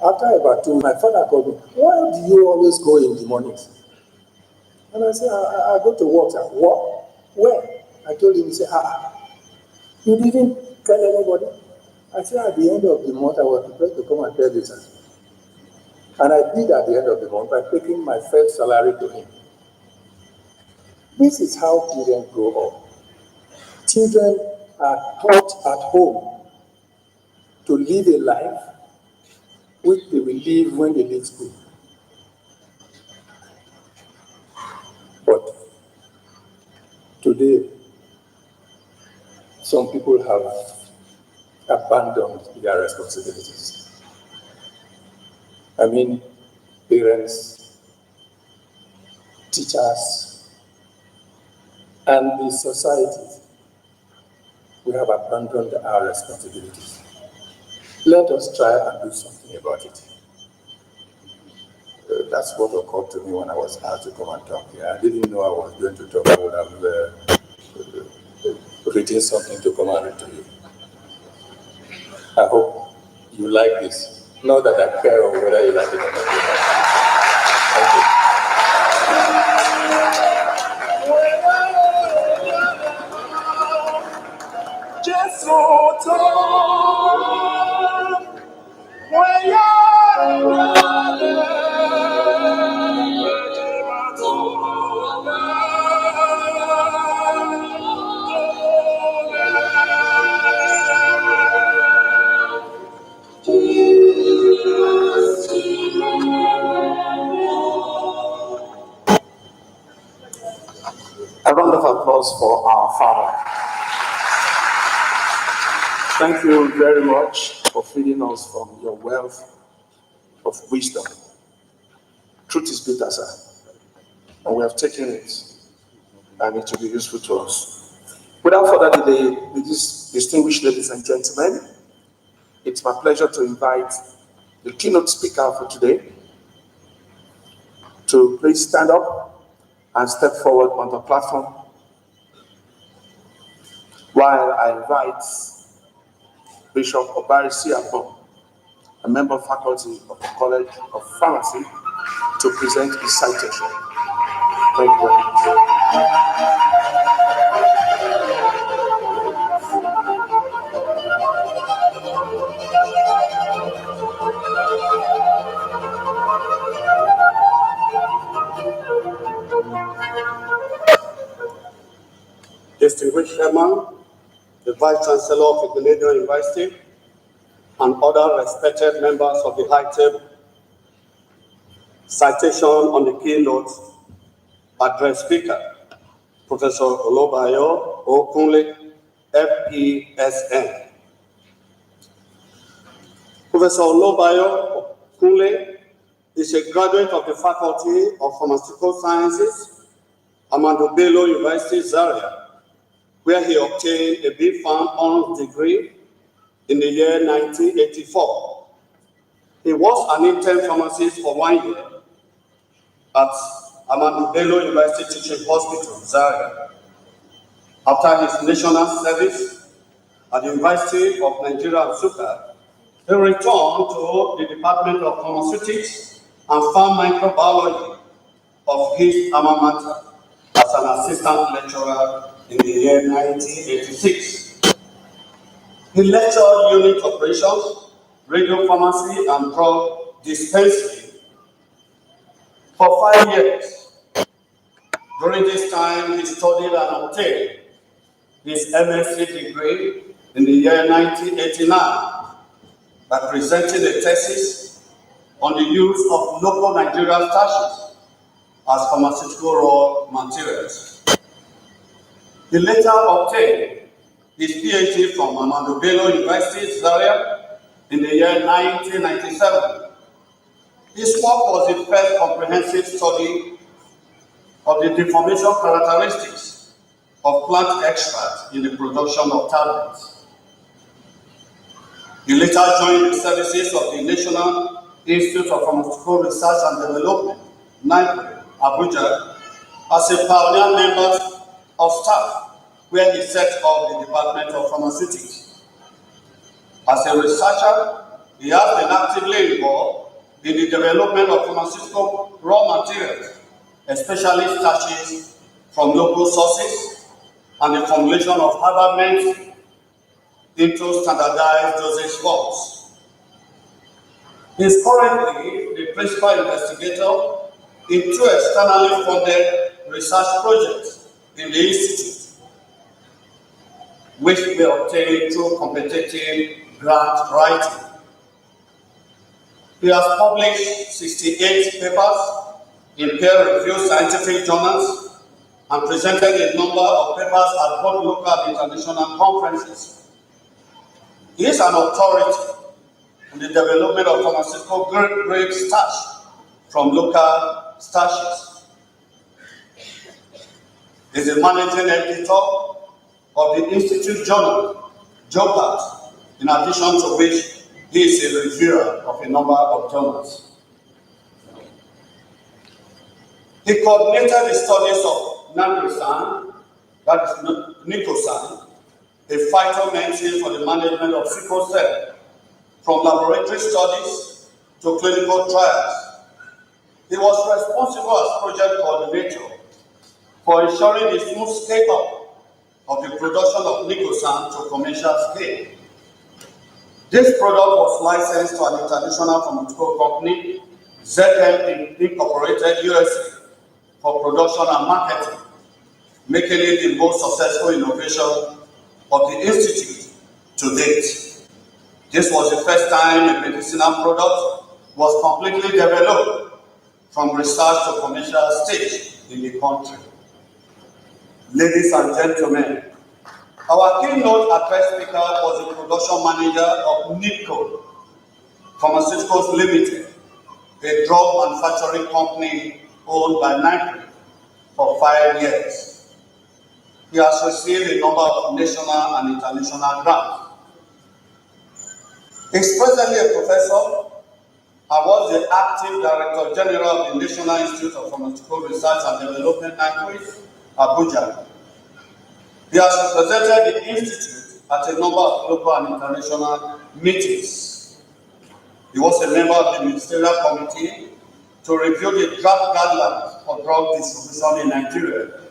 After about 2, my father called me, why do you always go in the mornings? And I said, I go to work. Sir. What? Where? I told him, he said, you didn't tell anybody? I said, at the end of the month, I was prepared to come and tell you, sir. And I did at the end of the month by taking my first salary to him. This is how children grow up. Children are taught at home to live a life which they will live when they leave school. But today, some people have abandoned their responsibilities. I mean, parents, teachers, and the society, we have abandoned our responsibilities. Let us try and do something about it. That's what occurred to me when I was asked to come and talk here. I didn't know I was going to talk. I would have written something to come and read to you. I hope you like this. Not that I care whether you like it or not. Thank you. A round of applause for our Father. Thank you very much for feeding us from your wealth of wisdom. Truth is bitter, sir, and we have taken it, and it will be useful to us. Without further delay, with these distinguished ladies and gentlemen, it's my pleasure to invite the keynote speaker for today to please stand up and step forward on the platform while I invite Bishop Obarisi Abon, a member of faculty of the College of Pharmacy, to present his citation. Thank you very much. Distinguished Chairman, the Vice Chancellor of Igbenedion University, and other respected members of the High Table, citation on the keynote address speaker, Professor Olobayo Okunle, FPSN. Professor Olobayo Okunle is a graduate of the Faculty of Pharmaceutical Sciences, Ahmadu Bello University, Zaria, where he obtained a B.Pharm honors degree in the year 1984. He was an intern pharmacist for 1 year at Ahmadu Bello University Teaching Hospital, Zaria. After his national service at the University of Nigeria, Nsukka, he returned to the Department of Pharmaceutics and Farm Microbiology of his alma mater as an assistant lecturer in the year 1986. He lectured unit operations, radiopharmacy, and drug dispensing for 5 years. During this time, he studied and obtained his MSc degree in the year 1989 by presenting a thesis on the use of local Nigerian starches as pharmaceutical raw materials. He later obtained his PhD from Ahmadu Bello University, Zaria, in the year 1997. His work was the first comprehensive study of the deformation characteristics of plant extracts in the production of tablets. He later joined the services of the National Institute of Pharmaceutical Research and Development, NIPRE, Abuja, as a pioneer member of staff, where he set up the Department of Pharmaceutics. As a researcher, He has been actively involved in the development of pharmaceutical raw materials, especially starches from local sources, and the formulation of herbal medicine into standardized dosage forms. He is currently the principal investigator in 2 externally funded research projects in the institute, which we obtained through competitive grant writing. He has published 68 papers in peer-reviewed scientific journals and presented a number of papers at both local and international conferences. He is an authority in the development of pharmaceutical grade starch from local starches. He is the managing editor of the Institute Journal, JOPAT, in addition to which he is a reviewer of a number of journals. He coordinated the studies of natrisan, that is nicosan, a phytomedicine for the management of sickle cell, from laboratory studies to clinical trials. He was responsible as project coordinator for ensuring the smooth scale-up of the production of nicosan to commercial scale. This product was licensed to an international pharmaceutical company, ZM Incorporated USA, for production and marketing, making it the most successful innovation of the institute to date. This was the first time a medicinal product was completely developed from research to commercial stage in the country. Ladies and gentlemen, our keynote address speaker was the production manager of NIPCO Pharmaceuticals Limited, a drug manufacturing company owned by Nike for 5 years. He has received a number of national and international grants. He is presently a professor and was the active Director General of the National Institute of Pharmaceutical Research and Development, NIPRI, Abuja. He has represented the Institute at a number of local and international meetings. He was a member of the Ministerial Committee to review the draft guidelines for drug distribution in Nigeria.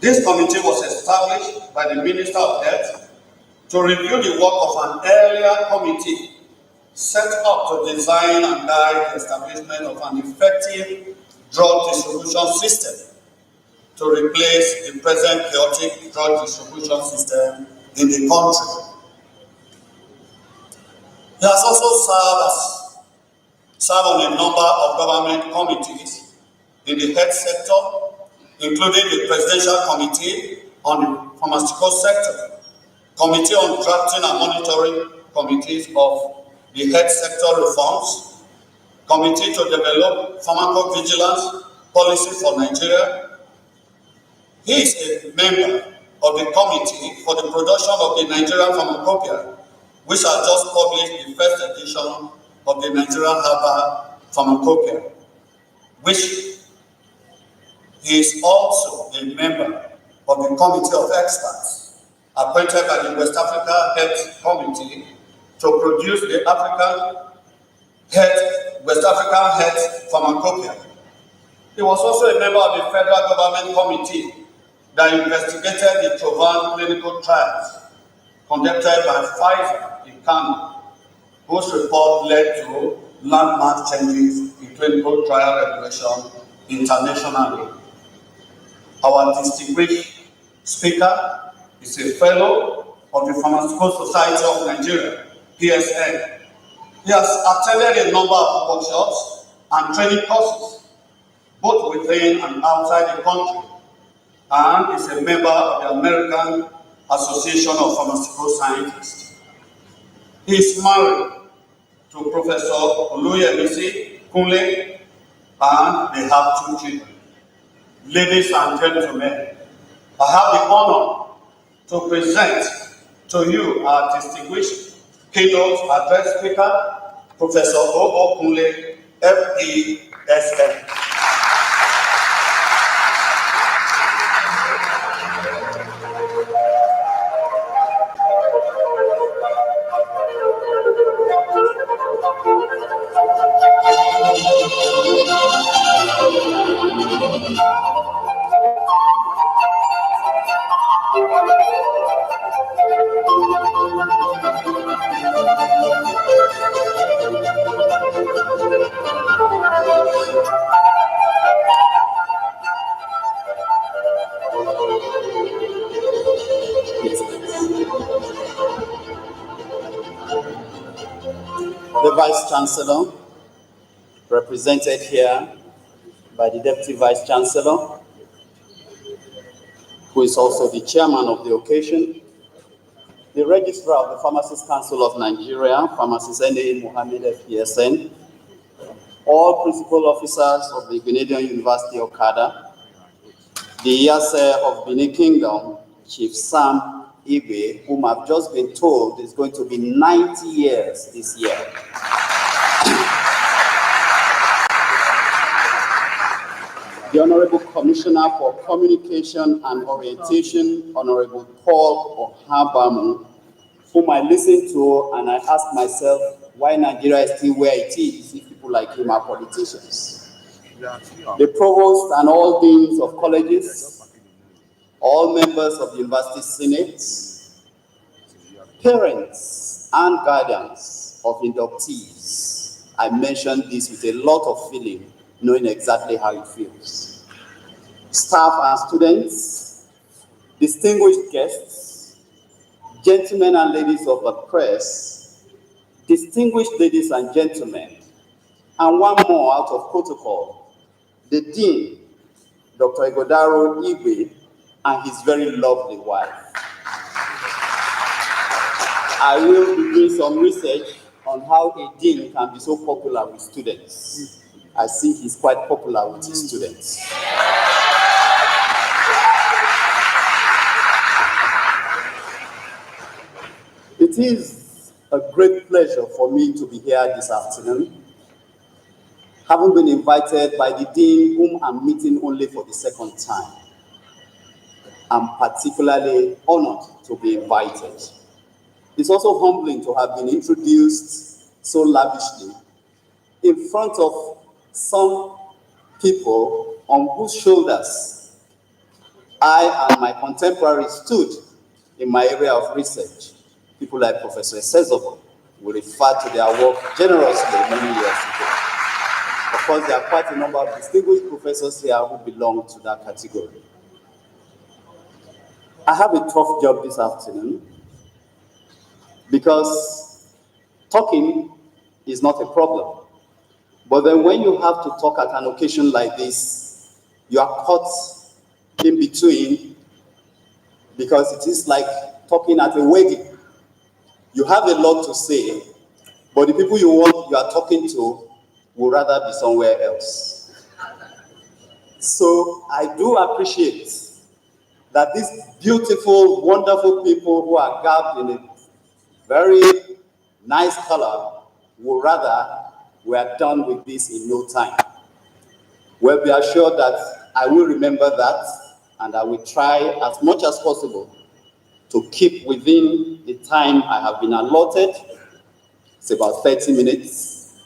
This committee was established by the Minister of Health to review the work of an earlier committee set up to design and guide the establishment of an effective drug distribution system to replace the present chaotic drug distribution system in the country. He has also served on a number of government committees in the health sector, including the Presidential Committee on the Pharmaceutical Sector, Committee on Drafting and Monitoring Committees of the Health Sector Reforms, Committee to Develop Pharmacovigilance Policy for Nigeria. He is a member of the Committee for the Production of the Nigerian Pharmacopoeia, which has just published the first edition of the Nigerian Herbal Pharmacopoeia, which he is also a member of the Committee of Experts appointed by the West Africa Health Committee to produce the West African Health Pharmacopoeia. He was also a member of the Federal Government Committee that investigated the Trovan clinical trials conducted by Pfizer in Kano, whose report led to landmark changes in clinical trial regulation internationally. Our distinguished speaker is a fellow of the Pharmaceutical Society of Nigeria, PSN. He has attended a number of workshops and training courses, both within and outside the country, and is a member of the American Association of Pharmaceutical Scientists. He is married to Professor Oluyemisi Kunle, and they have 2 children. Ladies and gentlemen, I have the honor to present to you our distinguished keynote address speaker, Professor O.O. Kunle, FESN. The Vice Chancellor, represented here by the Deputy Vice Chancellor, who is also the chairman of the occasion, the Registrar of the Pharmacists Council of Nigeria, Pharmacist N.A. Mohammed FPSN, all principal officers of the Grenadian University Okada, the Yase of Benin Kingdom, Chief Sam Igwe, whom I've just been told is going to be 90 years this year. The Honorable Commissioner for Communication and Orientation, Honorable Paul Ohabamu, whom I listen to and I ask myself why Nigeria is still where it is if people like him are politicians. The provost and all deans of colleges, all members of the University Senate, parents and guardians of inductees. I mention this with a lot of feeling, knowing exactly how it feels. Staff and students, distinguished guests, gentlemen and ladies of the press, distinguished ladies and gentlemen, and one more out of protocol, the Dean, Dr. Igodaro Igwe, and his very lovely wife. I will be doing some research on how a dean can be so popular with students. I see he's quite popular with his students. It is a great pleasure for me to be here this afternoon, having been invited by the dean whom I'm meeting only for the second time. I'm particularly honored to be invited. It's also humbling to have been introduced so lavishly in front of some people on whose shoulders I and my contemporaries stood in my area of research. People like Professor Sezobo will refer to their work generously many years ago. Of course, there are quite a number of distinguished professors here who belong to that category. I have a tough job this afternoon because talking is not a problem. But then when you have to talk at an occasion like this, you are caught in between because it is like talking at a wedding. You have a lot to say, but the people you are talking to would rather be somewhere else. So I do appreciate that these beautiful, wonderful people who are garbed in a very nice color would rather we are done with this in no time. Well, be assured that I will remember that and I will try as much as possible to keep within the time I have been allotted. It's about 30 minutes.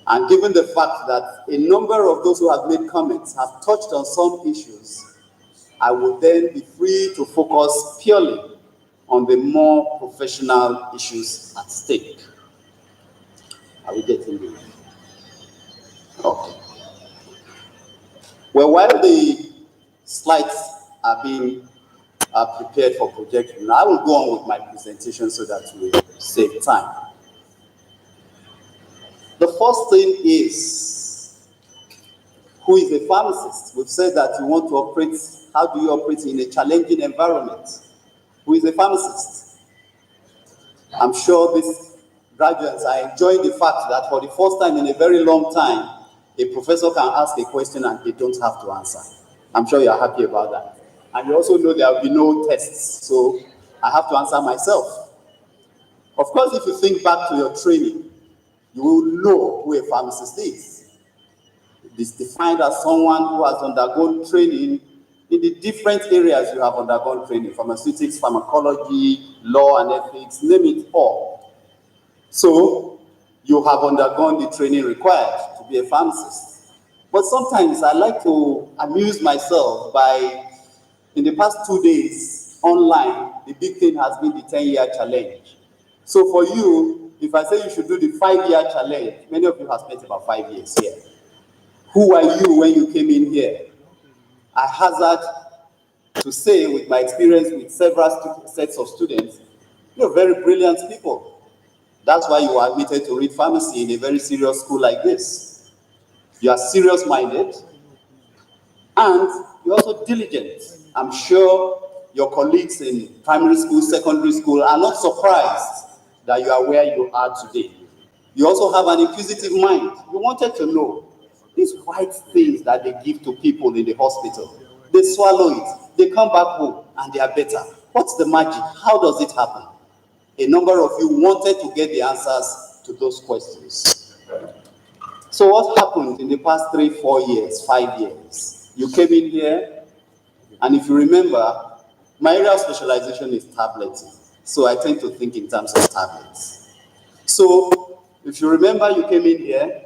And given the fact that a number of those who have made comments have touched on some issues, I will then be free to focus purely on the more professional issues at stake. Are we getting there? Okay. Well, while the slides are being prepared for projection, I will go on with my presentation so that we save time. The first thing is, who is a pharmacist? We've said that you want to operate, how do you operate in a challenging environment? Who is a pharmacist? I'm sure these graduates are enjoying the fact that for the first time in a very long time, a professor can ask a question and they don't have to answer. I'm sure you're happy about that. And you also know there will be no tests, so I have to answer myself. Of course, if you think back to your training, you will know who a pharmacist is. It is defined as someone who has undergone training in the different areas you have undergone training: pharmaceutics, pharmacology, law and ethics, name it all. So, you have undergone the training required to be a pharmacist. But sometimes I like to amuse myself by, in the past 2 days, online, the big thing has been the 10-year challenge. So for you, if I say you should do the 5-year challenge, many of you have spent about 5 years here. Who are you when you came in here? I hazard to say, with my experience with several sets of students, you're very brilliant people. That's why you are admitted to read pharmacy in a very serious school like this. You are serious-minded, and you're also diligent. I'm sure your colleagues in primary school, secondary school are not surprised that you are where you are today. You also have an inquisitive mind. You wanted to know these white things that they give to people in the hospital. They swallow it, they come back home, and they are better. What's the magic? How does it happen? A number of you wanted to get the answers to those questions. So what happened in the past 3, 4 years, 5 years? You came in here, and if you remember, my area of specialization is tableting. So I tend to think in terms of tablets. So if you remember, you came in here,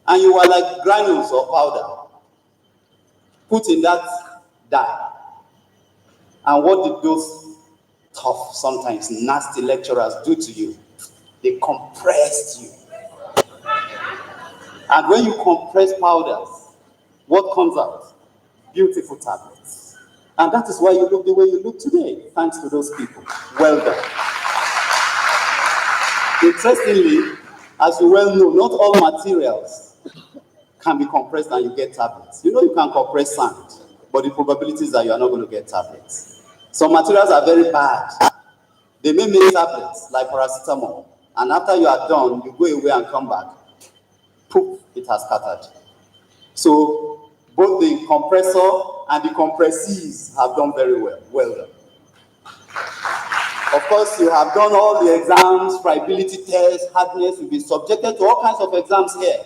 and you were like granules or powder put in that dye. And what did those tough, sometimes nasty lecturers do to you? They compressed you. And when you compress powders, what comes out? Beautiful tablets. And that is why you look the way you look today, thanks to those people. Well done. Interestingly, as you well know, not all materials can be compressed and you get tablets. You know you can compress sand, but the probability is that you are not going to get tablets. Some materials are very bad. They may make tablets, like paracetamol, and after you are done, you go away and come back. Poof, it has scattered. So both the compressor and the compressees have done very well. Well done. Of course, you have done all the exams, friability tests, hardness. You've been subjected to all kinds of exams here.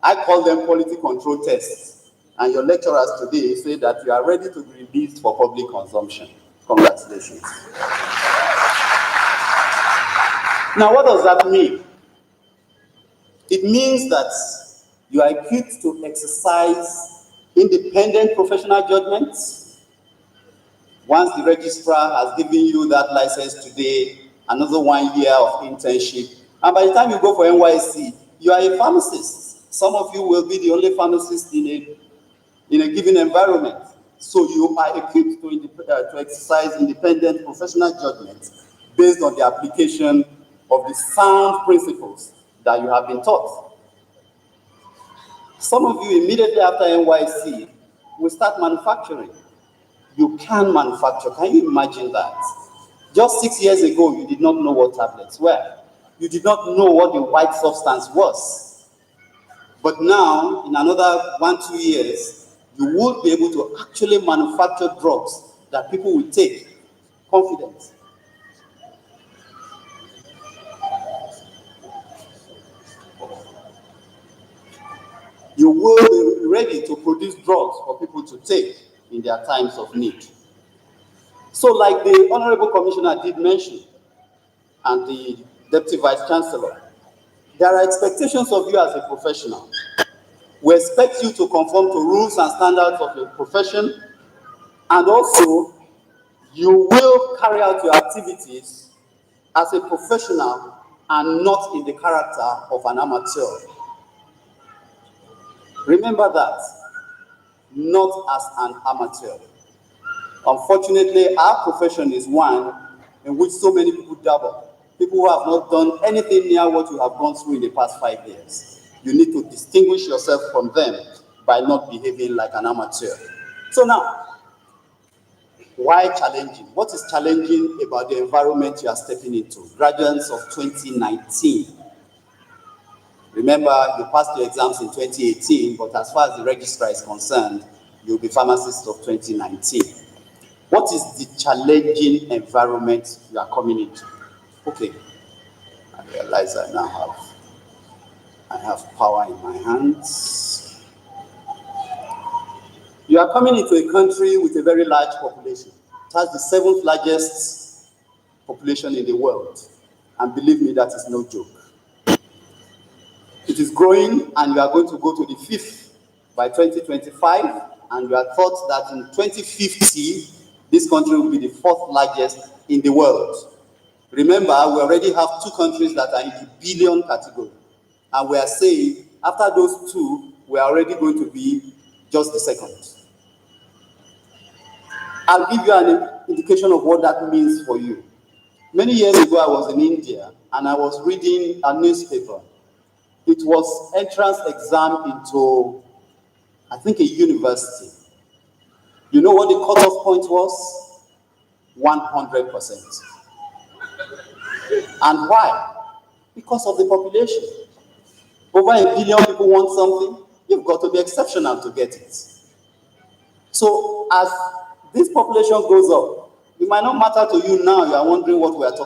I call them quality control tests. And your lecturers today say that you are ready to be released for public consumption. Congratulations. Now, what does that mean? It means that you are equipped to exercise independent professional judgments. Once the registrar has given you that license today, another 1 year of internship, and by the time you go for NYC, you are a pharmacist. Some of you will be the only pharmacist in a given environment. So you are equipped to exercise independent professional judgment based on the application of the sound principles that you have been taught. Some of you immediately after NYC will start manufacturing. You can manufacture. Can you imagine that? Just 6 years ago, you did not know what tablets were. You did not know what the white substance was. But now, in another 1-2 years, you will be able to actually manufacture drugs that people will take confident. You will be ready to produce drugs for people to take in their times of need. So like the Honorable Commissioner did mention, and the Deputy Vice Chancellor, there are expectations of you as a professional. We expect you to conform to rules and standards of your profession, and also you will carry out your activities as a professional and not in the character of an amateur. Remember that, not as an amateur. Unfortunately, our profession is one in which so many people dabble. People who have not done anything near what you have gone through in the past 5 years. You need to distinguish yourself from them by not behaving like an amateur. So now, why challenging? What is challenging about the environment you are stepping into? Graduates of 2019. Remember, you passed your exams in 2018, but as far as the registrar is concerned, you'll be pharmacists of 2019. What is the challenging environment you are coming into? Okay, I realize I now have power in my hands. You are coming into a country with a very large population. It has the 7th largest population in the world. And believe me, that is no joke. It is growing, and we are going to go to the 5th by 2025, and we are thought that in 2050, this country will be the 4th largest in the world. Remember, we already have 2 countries that are in the billion category, and we are saying after those 2, we are already going to be just the 2nd. I'll give you an indication of what that means for you. Many years ago, I was in India, and I was reading a newspaper. It was entrance exam into, I think, a university. You know what the cutoff point was? 100%. And why? Because of the population. Over 1 billion people want something, you've got to be exceptional to get it. So as this population goes up, it might not matter to you now, you are wondering what we are talking about.